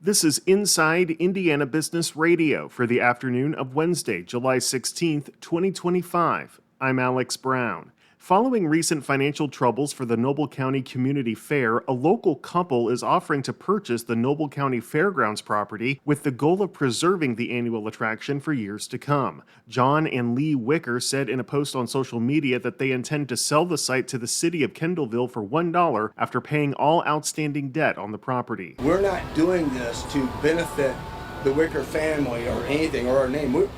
This is Inside Indiana Business Radio for the afternoon of Wednesday, July 16th, 2025. I'm Alex Brown. Following recent financial troubles for the Noble County Community Fair, a local couple is offering to purchase the Noble County Fairgrounds property with the goal of preserving the annual attraction for years to come. John and Lee Wicker said in a post on social media that they intend to sell the site to the city of Kendallville for $1 after paying all outstanding debt on the property. We're not doing this to benefit the Wicker family or anything or our name.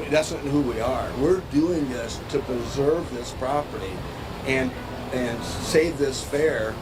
That's not who we are. We're doing this to preserve this property and save this fair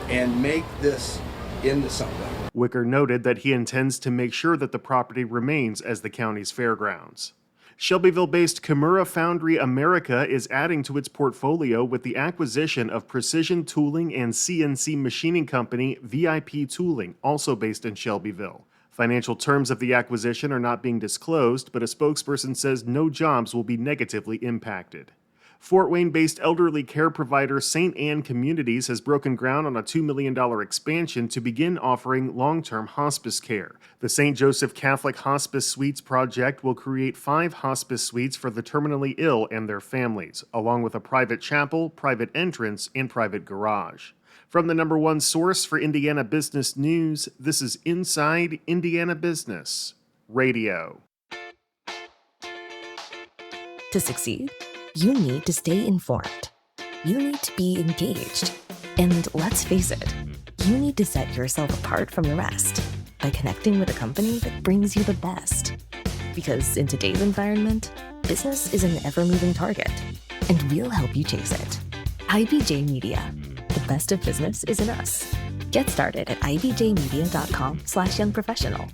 and make this into something. Wicker noted that he intends to make sure that the property remains as the county's fairgrounds. Shelbyville-based Kimura Foundry America is adding to its portfolio with the acquisition of precision tooling and CNC machining company VIP Tooling, also based in Shelbyville. Financial terms of the acquisition are not being disclosed, but a spokesperson says no jobs will be negatively impacted. Fort Wayne-based elderly care provider St. Anne Communities has broken ground on a $2 million expansion to begin offering long-term hospice care. The St. Joseph Catholic Hospice Suites project will create 5 hospice suites for the terminally ill and their families, along with a private chapel, private entrance, and private garage. From the number one source for Indiana business news, this is Inside Indiana Business Radio. To succeed, you need to stay informed. You need to be engaged. And let's face it, you need to set yourself apart from the rest by connecting with a company that brings you the best. Because in today's environment, business is an ever-moving target, and we'll help you chase it. IBJ Media. The best of business is in us. Get started at ibjmedia.com/youngprofessional.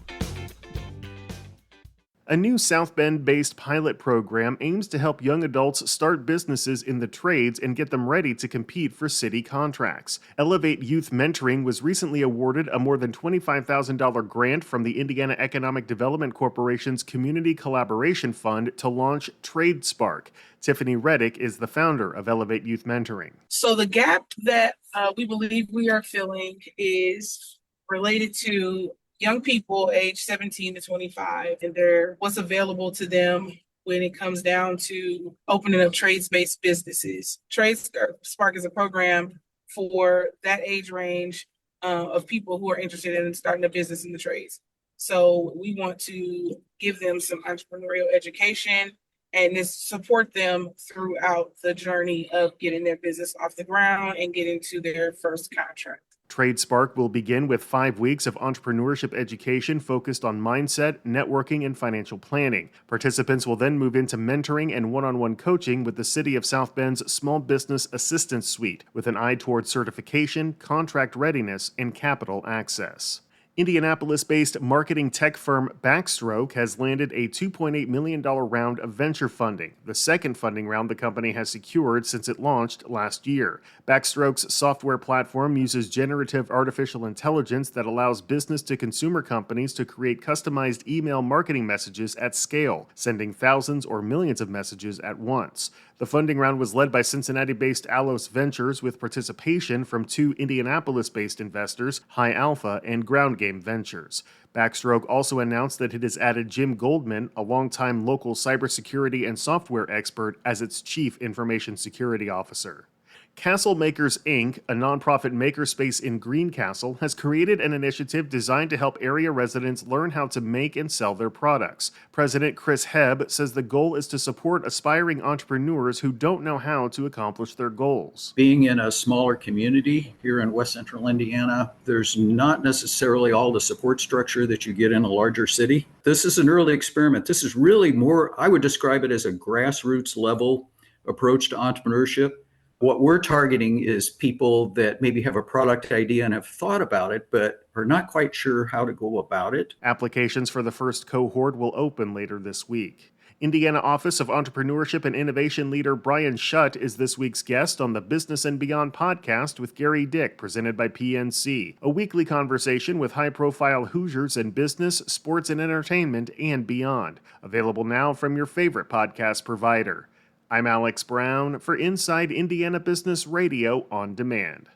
A new South Bend-based pilot program aims to help young adults start businesses in the trades and get them ready to compete for city contracts. Elevate Youth Mentoring was recently awarded a more than $25,000 grant from the Indiana Economic Development Corporation's Community Collaboration Fund to launch TradeSpark. Tiffany Reddick is the founder of Elevate Youth Mentoring. So the gap that we believe we are filling is related to young people aged 17 to 25 and what's available to them when it comes down to opening up trades-based businesses. TradeSpark is a program for that age range of people who are interested in starting a business in the trades. So we want to give them some entrepreneurial education and support them throughout the journey of getting their business off the ground and getting to their first contract. TradeSpark will begin with 5 weeks of entrepreneurship education focused on mindset, networking, and financial planning. Participants will then move into mentoring and one-on-one coaching with the City of South Bend's Small Business Assistance Suite, with an eye toward certification, contract readiness, and capital access. Indianapolis-based marketing tech firm Backstroke has landed a $2.8 million round of venture funding, the second funding round the company has secured since it launched last year. Backstroke's software platform uses generative artificial intelligence that allows business-to-consumer companies to create customized email marketing messages at scale, sending thousands or millions of messages at once. The funding round was led by Cincinnati-based Alos Ventures with participation from 2 Indianapolis-based investors, High Alpha and Ground Game Ventures. Backstroke also announced that it has added Jim Goldman, a longtime local cybersecurity and software expert, as its chief information security officer. Castle Makers, Inc., a nonprofit makerspace in Greencastle, has created an initiative designed to help area residents learn how to make and sell their products. President Chris Hebb says the goal is to support aspiring entrepreneurs who don't know how to accomplish their goals. Being in a smaller community here in West Central Indiana, there's not necessarily all the support structure that you get in a larger city. This is an early experiment. This is really more, I would describe it as a grassroots level approach to entrepreneurship. What we're targeting is people that maybe have a product idea and have thought about it, but are not quite sure how to go about it. Applications for the first cohort will open later this week. Indiana Office of Entrepreneurship and Innovation leader Brian Schutt is this week's guest on the Business and Beyond podcast with Gary Dick, presented by PNC, a weekly conversation with high-profile Hoosiers in business, sports, and entertainment, and beyond. Available now from your favorite podcast provider. I'm Alex Brown for Inside Indiana Business Radio on Demand.